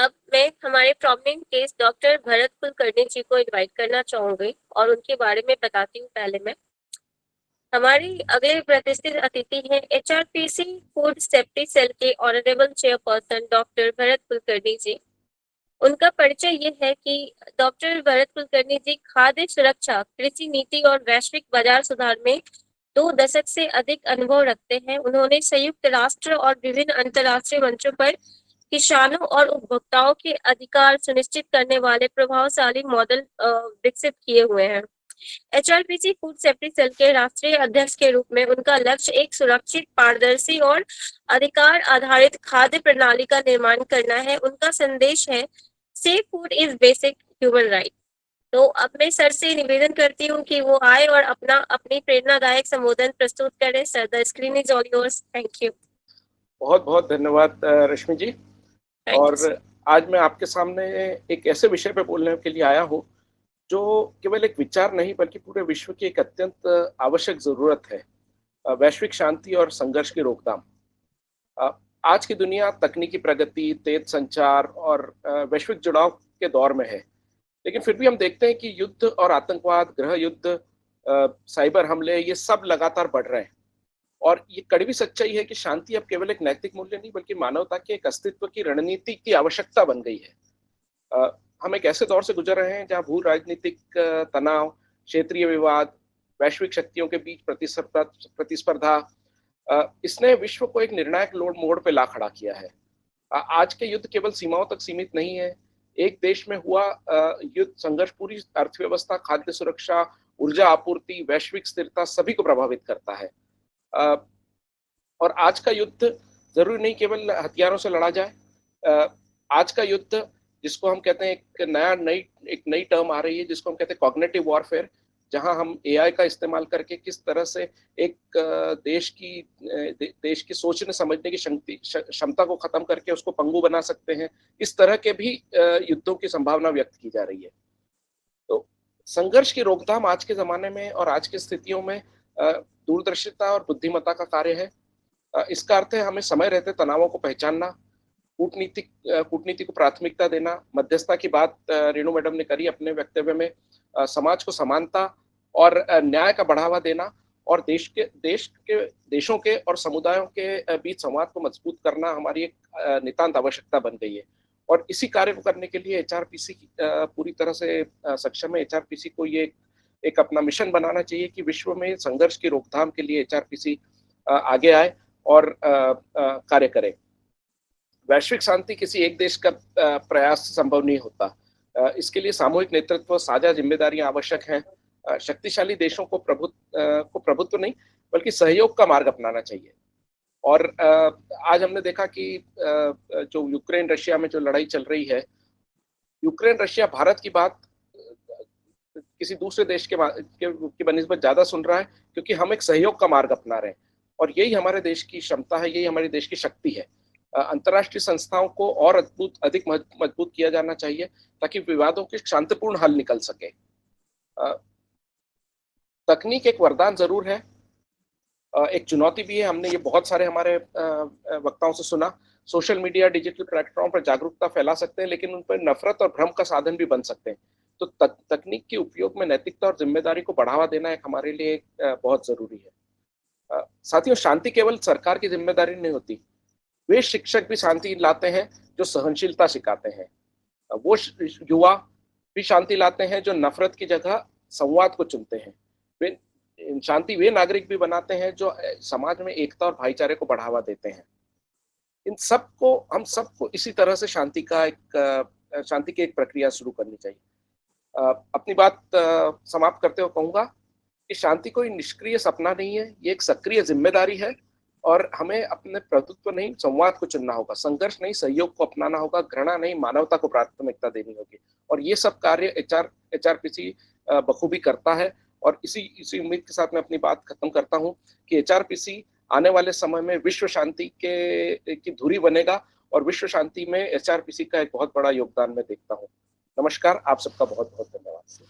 अब मैं हमारे prominent case doctor Bharat Kulkarni ji को इनवाइट करना चाहूंगी और उनके बारे में बताती हूँ। पहले मैं हमारी अगले प्रतिष्ठित अतिथि हैं एचआरपीसी फूड सेफ्टी सेल के honourable chairperson doctor Bharat Kulkarni ji. उनका परिचय ये है कि डॉक्टर भरत कुलकर्णी जी खाद्य सुरक्षा, कृषि नीति और वैश्विक बाजार सुधार में 2 दशक से अधिक अनुभव रखते हैं। उन्होंने संयुक्त राष्ट्र और विभिन्न अंतर्राष्ट्रीय मंचों पर किसानों और उपभोक्ताओं के अधिकार सुनिश्चित करने वाले प्रभावशाली मॉडल विकसित किए हुए हैं। एचआरपीसी फूड सेफ्टी सेल के राष्ट्रीय अध्यक्ष के रूप में उनका लक्ष्य एक सुरक्षित, पारदर्शी और अधिकार आधारित खाद्य प्रणाली का निर्माण करना है। उनका संदेश है safe food is basic human right. तो अब मैं सर से निवेदन करती हूँ कि वो आए और अपनी प्रेरणादायक संबोधन प्रस्तुत करें। Sir, the screen is all yours. Thank you. बहुत बहुत धन्यवाद रश्मि जी। थैंक और यू सर। आज मैं आपके सामने एक ऐसे विषय पर बोलने के लिए आया हूँ जो केवल एक विचार नहीं बल्कि पूरे विश्व की एक अत्यंत आवश्यक जरूरत है। वैश्विक शांति और संघर्ष की रोकथाम। अ, आज की दुनिया तकनीकी प्रगति, तेज संचार और वैश्विक जुड़ाव के दौर में है। लेकिन फिर भी हम देखते हैं कि युद्ध और आतंकवाद, गृह युद्ध, साइबर हमले, ये सब लगातार बढ़ रहे हैं। और ये कड़वी सच्चाई है कि शांति अब केवल एक नैतिक मूल्य नहीं बल्कि मानवता के एक अस्तित्व की रणनीति की आवश्यकता बन गई है। हम एक ऐसे दौर से गुजर रहे हैं जहां भू राजनीतिक तनाव, क्षेत्रीय विवाद, वैश्विक शक्तियों के बीच प्रतिस्पर्धा, इसने विश्व को एक निर्णायक मोड़ पे ला खड़ा किया है। आज के युद्ध केवल सीमाओं तक सीमित नहीं है। एक देश में हुआ युद्ध संघर्ष पूरी अर्थव्यवस्था, खाद्य सुरक्षा, ऊर्जा आपूर्ति, वैश्विक स्थिरता सभी को प्रभावित करता है। अ, और आज का युद्ध जरूरी नहीं केवल हथियारों से लड़ा जाए। आज का युद्ध, जिसको हम कहते हैं, एक नई टर्म आ रही है जिसको हम कहते हैं कॉग्निटिव वॉरफेयर, जहां हम एआई का इस्तेमाल करके किस तरह से एक देश की सोचने समझने की क्षमता को खत्म करके उसको पंगु बना सकते हैं। इस तरह के भी युद्धों की संभावना व्यक्त की जा रही है। तो संघर्ष की रोकथाम आज के जमाने में और आज की स्थितियों में दूरदर्शिता और बुद्धिमत्ता का कार्य है। इसका अर्थ है हमें समय रहते तनावों को पहचानना, कूटनीति को प्राथमिकता देना। मध्यस्थता की बात रेणु मैडम ने करी अपने वक्तव्य में। समाज को समानता और न्याय का बढ़ावा देना और देशों के और समुदायों के बीच संवाद को मजबूत करना हमारी एक नितांत आवश्यकता बन गई है। और इसी कार्य को करने के लिए एचआरपीसी पूरी तरह से सक्षम है। एचआरपीसी को ये एक अपना मिशन बनाना चाहिए कि विश्व में संघर्ष की रोकथाम के लिए एचआरपीसी आगे आए और कार्य करे। वैश्विक शांति किसी एक देश का प्रयास से संभव नहीं होता। इसके लिए सामूहिक नेतृत्व, साझा जिम्मेदारियां आवश्यक हैं। शक्तिशाली देशों को प्रभुत्व नहीं बल्कि सहयोग का मार्ग अपनाना चाहिए। और आज हमने देखा कि जो यूक्रेन रशिया में जो लड़ाई चल रही है, यूक्रेन रशिया भारत की बात किसी दूसरे देश की बनिस्बत ज्यादा सुन रहा है, क्योंकि हम एक सहयोग का मार्ग अपना रहे हैं। और यही हमारे देश की क्षमता है, यही हमारे देश की शक्ति है। अंतर्राष्ट्रीय संस्थाओं को और अधिक मजबूत किया जाना चाहिए ताकि विवादों के शांतिपूर्ण हल निकल सके। तकनीक एक वरदान जरूर है, एक चुनौती भी है। हमने ये बहुत सारे हमारे वक्ताओं से सुना। सोशल मीडिया, डिजिटल प्लेटफॉर्म पर जागरूकता फैला सकते हैं, लेकिन उन पर नफरत और भ्रम का साधन भी बन सकते हैं। तो तकनीक के उपयोग में नैतिकता और जिम्मेदारी को बढ़ावा देना एक हमारे लिए बहुत जरूरी है। साथियों, शांति केवल सरकार की जिम्मेदारी नहीं होती। वे शिक्षक भी शांति लाते हैं जो सहनशीलता सिखाते हैं। वो युवा भी शांति लाते हैं जो नफरत की जगह संवाद को चुनते हैं। वे शांति वे नागरिक भी बनाते हैं जो समाज में एकता और भाईचारे को बढ़ावा देते हैं। हम सबको इसी तरह से शांति की एक प्रक्रिया शुरू करनी चाहिए। अपनी बात समाप्त करते हुए कहूंगा कि शांति कोई निष्क्रिय सपना नहीं है, ये एक सक्रिय जिम्मेदारी है। और हमें अपने प्रभुत्व नहीं, संवाद को चुनना होगा। संघर्ष नहीं, सहयोग को अपनाना होगा। घृणा नहीं, मानवता को प्राथमिकता देनी होगी। और ये सब कार्य एचआरपीसी बखूबी करता है। और इसी उम्मीद के साथ मैं अपनी बात खत्म करता हूँ कि एचआरपीसी आने वाले समय में विश्व शांति की धुरी बनेगा और विश्व शांति में एचआरपीसी का एक बहुत बड़ा योगदान मैं देखता हूँ। नमस्कार, आप सबका बहुत बहुत धन्यवाद।